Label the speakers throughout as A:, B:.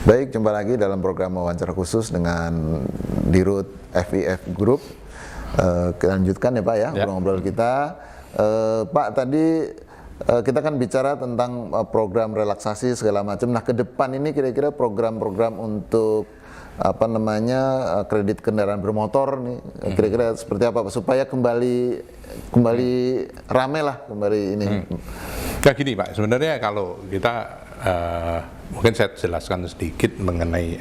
A: Baik, jumpa lagi dalam program wawancara khusus dengan Dirut FIF Group. Kita lanjutkan ya Pak ya, ngobrol-ngobrol kita. Pak, tadi kita kan bicara tentang program relaksasi segala macam. Nah, ke depan ini kira-kira program-program untuk kredit kendaraan bermotor nih, kira-kira seperti apa Pak, supaya kembali rame lah kembali ini.
B: Ya gini Pak, sebenarnya kalau kita mungkin saya jelaskan sedikit mengenai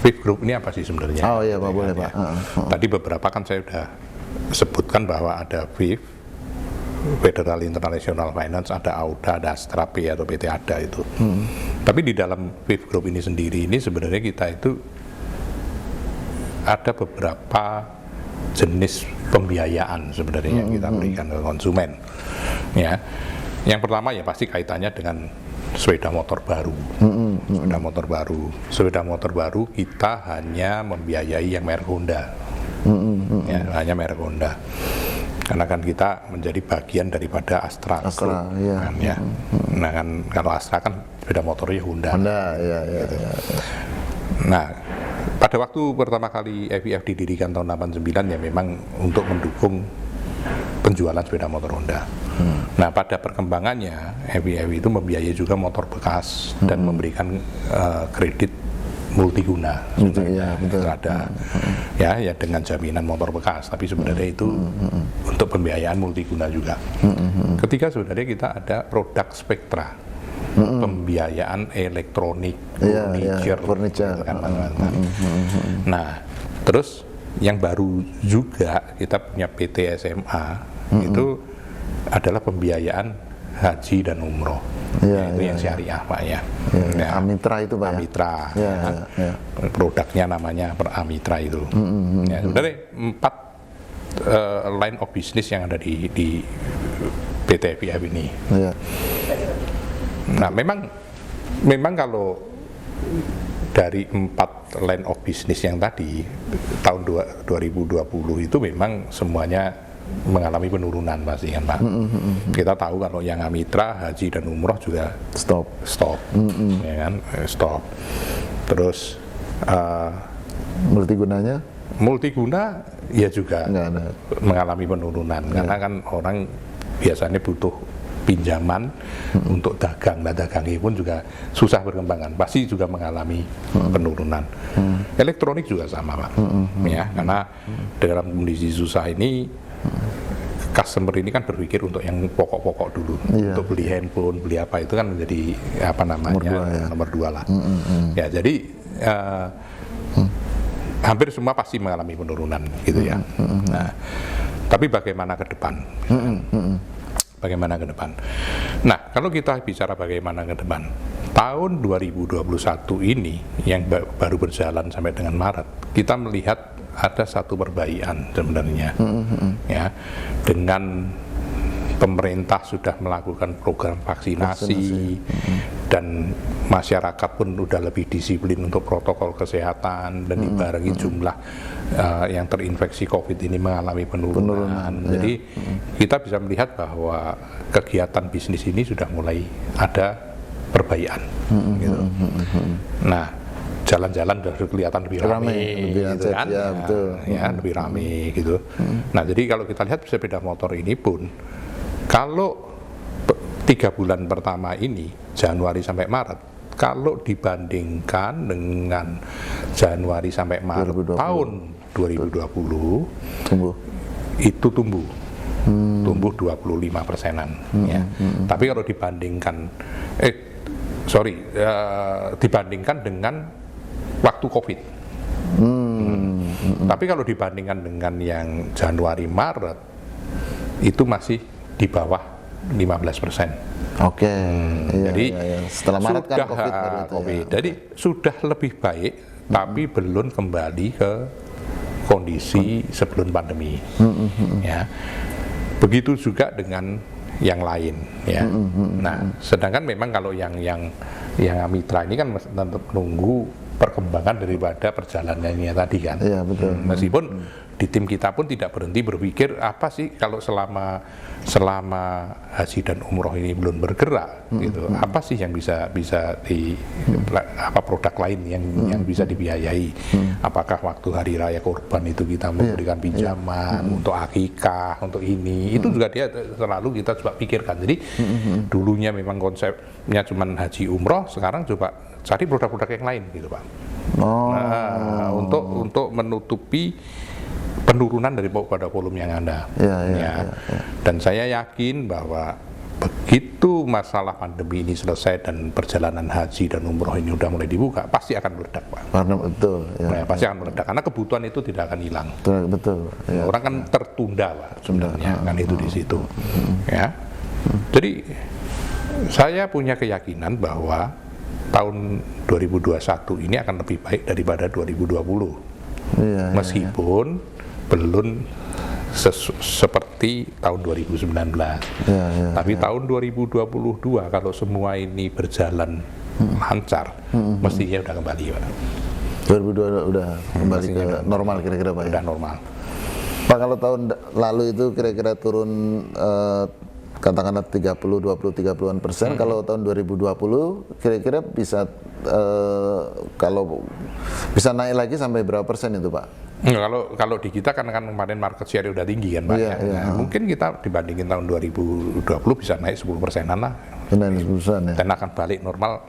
B: FIF Group ini apa sih sebenarnya.
A: Oh iya Pak, boleh Pak.
B: Tadi beberapa kan saya sudah sebutkan bahwa ada FIF, Federal International Finance, ada AUDA, ada Astra P atau PT ADA itu. Tapi di dalam FIF Group ini sendiri ini sebenarnya kita itu ada beberapa jenis pembiayaan sebenarnya yang kita berikan ke konsumen. Ya, yang pertama ya pasti kaitannya dengan sepeda motor baru. Sepeda motor baru kita hanya membiayai yang merek Honda. Ya, hanya merek Honda. Karena kan kita menjadi bagian daripada Astra Group,
A: iya.
B: Kan, ya. Nah kan kalau Astra kan sepeda motornya Honda.
A: Iya.
B: Nah, pada waktu pertama kali FIF didirikan tahun 89 ya memang untuk mendukung penjualan sepeda motor Honda. Nah, pada perkembangannya FIF itu membiayai juga motor bekas dan memberikan kredit multiguna.
A: Ya, betul.
B: Ada ya dengan jaminan motor bekas, tapi sebenarnya itu untuk pembiayaan multiguna juga. Ketika sebenarnya kita ada produk Spectra, pembiayaan elektronik, furniture. Kan, Nah, terus yang baru juga kita punya PT SMA itu adalah pembiayaan haji dan umroh. Itu yang syariah Pak ya.
A: Amitra itu Pak
B: Amitra. Ya. Produknya namanya Amitra itu. Ya, sebenarnya 4 line of business yang ada di PT FIF ini. Nah, memang kalau dari 4 line of business yang tadi tahun 2020 itu memang semuanya mengalami penurunan pasti kan Pak. Kita tahu kalau yang Amitra, haji dan umroh juga stop, ya kan, stop. Terus multiguna ya juga mengalami penurunan karena kan orang biasanya butuh pinjaman untuk dagang. Nah, dagangnya pun juga susah berkembang kan, pasti juga mengalami penurunan. Elektronik juga sama Pak, ya karena dalam kondisi susah ini customer ini kan berpikir untuk yang pokok-pokok dulu, untuk beli handphone, beli apa itu kan menjadi nomor dua lah. Ya jadi hampir semua pasti mengalami penurunan gitu ya. Nah, tapi bagaimana ke depan? Bagaimana ke depan? Nah, kalau kita bicara bagaimana ke depan, tahun 2021 ini yang baru berjalan sampai dengan Maret, kita melihat ada satu perbaikan sebenarnya, ya, dengan pemerintah sudah melakukan program vaksinasi dan masyarakat pun sudah lebih disiplin untuk protokol kesehatan dan dibarengi jumlah yang terinfeksi COVID ini mengalami penurunan. Jadi kita bisa melihat bahwa kegiatan bisnis ini sudah mulai ada perbaikan. Gitu. Nah, jalan-jalan sudah kelihatan lebih ramai, gitu kan?
A: Ya, betul.
B: Ya, lebih ramai gitu. Nah, jadi kalau kita lihat sepeda motor ini pun, kalau 3 bulan pertama ini, Januari sampai Maret, kalau dibandingkan dengan Januari sampai Maret 2020. Tahun 2020, itu tumbuh 25%-an. Ya. Tapi kalau dibandingkan, dibandingkan dengan waktu COVID. Tapi kalau dibandingkan dengan yang Januari Maret itu masih di bawah 15%.
A: Oke.
B: Jadi
A: setelah Maret kan COVID.
B: Jadi sudah lebih baik, tapi belum kembali ke kondisi sebelum pandemi. Ya. Begitu juga dengan yang lain, ya. Nah, sedangkan memang kalau yang Amitra ini kan tetap menunggu perkembangan daripada perjalanannya tadi kan.
A: Iya, betul.
B: Meskipun di tim kita pun tidak berhenti berpikir apa sih kalau selama haji dan umroh ini belum bergerak gitu, apa sih yang bisa di apa produk lain yang bisa dibiayai, apakah waktu hari raya kurban itu kita memberikan pinjaman untuk akikah, untuk ini, itu juga dia selalu kita coba pikirkan. Jadi dulunya memang konsepnya cuma haji umroh, sekarang coba cari produk-produk yang lain gitu Pak. Nah, untuk menutupi penurunan daripada volume yang ada. Dan saya yakin bahwa begitu masalah pandemi ini selesai dan perjalanan haji dan umroh ini udah mulai dibuka, pasti akan meledak Pak.
A: Betul.
B: Pasti akan meledak karena kebutuhan itu tidak akan hilang.
A: Betul.
B: Orang kan tertunda Pak sebenarnya, kan itu di situ. Ya. Jadi saya punya keyakinan bahwa tahun 2021 ini akan lebih baik daripada 2020. Meskipun belum seperti tahun 2019. Tapi tahun 2022 kalau semua ini berjalan lancar, mestinya udah kembali Pak.
A: 2022 udah kembali ke normal kira-kira Pak.
B: Udah normal.
A: Pak, kalau tahun lalu itu kira-kira turun katakanlah 30-30%, kalau tahun 2020 kira-kira bisa kalau bisa naik lagi sampai berapa persen itu Pak?
B: Kalau di kita kan kemarin market share udah tinggi kan Pak. Mungkin kita dibandingin tahun 2020 bisa naik 10%-an lah.
A: Naik 10%, ya.
B: Dan akan balik normal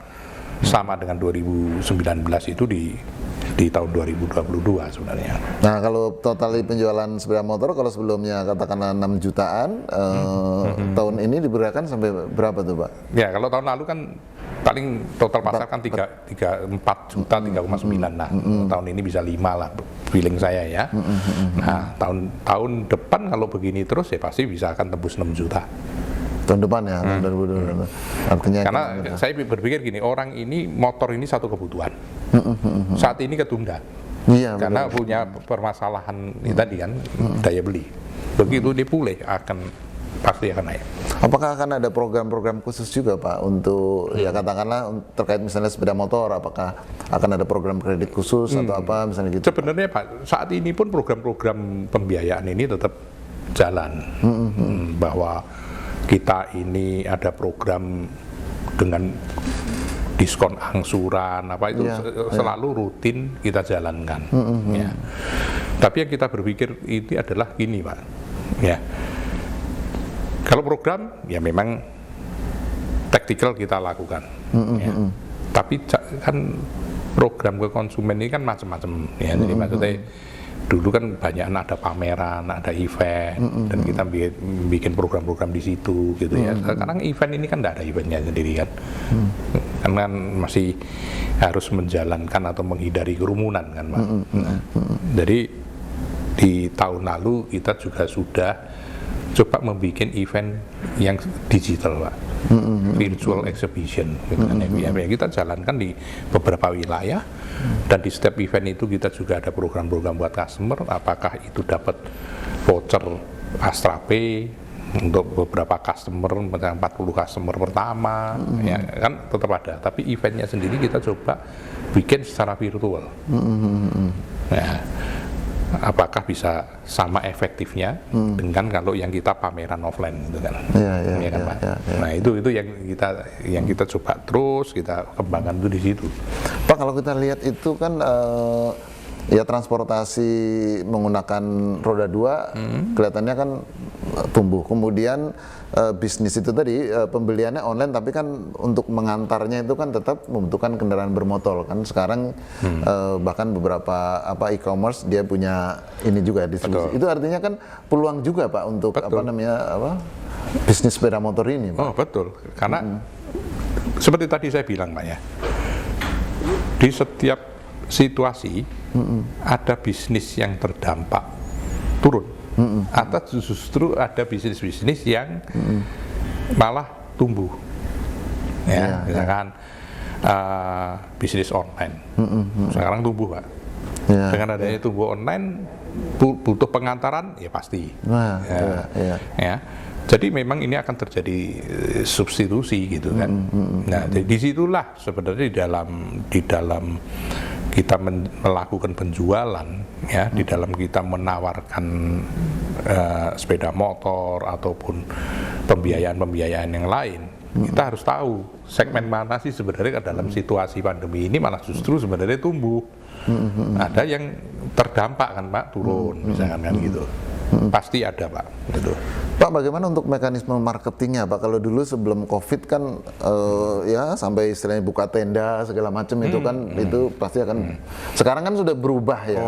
B: sama dengan 2019 itu di tahun 2022 sebenarnya.
A: Nah, kalau total penjualan sepeda motor, kalau sebelumnya katakanlah 6 jutaan, tahun ini diperkirakan sampai berapa tuh Pak?
B: Ya, kalau tahun lalu kan paling total pasar kan 4 juta, 3,9 lah. Tahun ini bisa 5 lah, feeling saya ya. Nah, tahun depan kalau begini terus ya pasti bisa akan tembus 6 juta.
A: Tahun depan ya, tahun 2022. Artinya
B: karena saya berpikir gini, orang ini motor ini satu kebutuhan. Saat ini ketunda. Karena punya permasalahan ini tadi kan, daya beli. Begitu dia pulih pasti akan naik.
A: Apakah akan ada program-program khusus juga Pak untuk ya katakanlah terkait misalnya sepeda motor, apakah akan ada program kredit khusus atau apa misalnya gitu?
B: Sebenarnya Pak, saat ini pun program-program pembiayaan ini tetap jalan. Bahwa kita ini ada program dengan diskon angsuran apa itu selalu rutin kita jalankan. Ya. Tapi yang kita berpikir ini adalah gini Pak. Ya. Kalau program ya memang taktikal kita lakukan. Ya. Tapi kan program ke konsumen ini kan macam-macam ya. Jadi maksudnya dulu kan banyak ada pameran, ada event, dan kita bikin program-program di situ gitu ya. Sekarang event ini kan tidak ada eventnya sendiri kan. Karena masih harus menjalankan atau menghindari kerumunan kan Pak. Jadi di tahun lalu kita juga sudah coba membuat event yang digital Pak. Virtual exhibition gitu kan. Kita jalankan di beberapa wilayah. Dan di setiap event itu kita juga ada program-program buat customer, apakah itu dapat voucher Astra Pay untuk beberapa customer, 40 customer pertama, ya kan tetap ada. Tapi eventnya sendiri kita coba bikin secara virtual. Nah, apakah bisa sama efektifnya dengan kalau yang kita pameran offline gitu kan? Ya kan, Pak? Nah itu yang kita coba terus kita kembangkan itu di situ.
A: Pak, kalau kita lihat itu kan ya transportasi menggunakan roda 2 kelihatannya kan tumbuh. Kemudian bisnis itu tadi pembeliannya online, tapi kan untuk mengantarnya itu kan tetap membutuhkan kendaraan bermotor kan. Sekarang bahkan beberapa e-commerce dia punya ini juga distribusi. Itu artinya kan peluang juga Pak untuk bisnis sepeda motor ini Pak.
B: Oh betul, karena seperti tadi saya bilang Pak ya, di setiap situasi ada bisnis yang terdampak turun, atau justru ada bisnis-bisnis yang malah tumbuh. Ya, misalkan bisnis online sekarang tumbuh Pak. Dengan adanya tumbuh online butuh pengantaran ya pasti. Ya. Jadi memang ini akan terjadi substitusi gitu kan. Nah, disitulah sebenarnya di dalam kita melakukan penjualan ya, di dalam kita menawarkan sepeda motor ataupun pembiayaan yang lain, kita harus tahu segmen mana sih sebenarnya dalam situasi pandemi ini malah justru sebenarnya tumbuh. Ada yang terdampak kan Pak, turun misalkan kan gitu. Pasti ada Pak, gitu.
A: Pak, bagaimana untuk mekanisme marketingnya Pak? Kalau dulu sebelum COVID kan ya sampai istilahnya buka tenda segala macam itu kan itu pasti akan sekarang kan sudah berubah ya,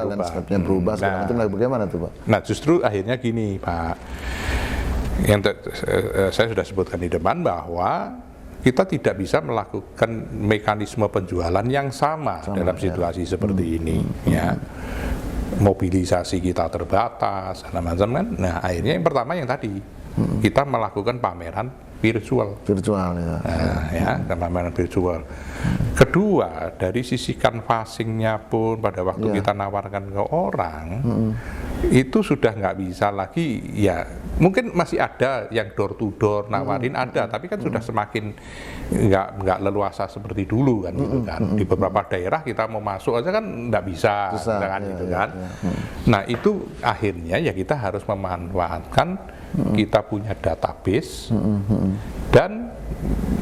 A: landscape-nya berubah segala macam. Bagaimana tuh Pak?
B: Nah justru akhirnya gini Pak, yang saya sudah sebutkan di depan bahwa kita tidak bisa melakukan mekanisme penjualan yang sama dalam situasi seperti ini ya. Mobilisasi kita terbatas, macam kan. Nah, akhirnya yang pertama yang tadi kita melakukan pameran virtual ya. Nah, ya, pameran virtual. Kedua, dari sisi canvassingnya pun pada waktu kita nawarkan ke orang itu sudah nggak bisa lagi ya. Mungkin masih ada yang door to door nawarin ada, tapi kan sudah semakin nggak leluasa seperti dulu kan gitu kan. Di beberapa daerah kita mau masuk aja kan nggak bisa kan gitu kan. Nah itu akhirnya ya kita harus memanfaatkan kita punya database dan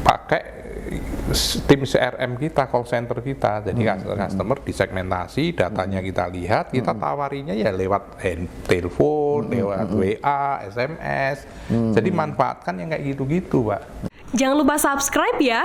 B: pakai tim CRM kita, call center kita. Jadi customer disegmentasi, datanya kita lihat, kita tawarinya ya lewat telepon, lewat WA, SMS. Jadi manfaatkan yang kayak gitu-gitu, Pak.
C: Jangan lupa subscribe ya.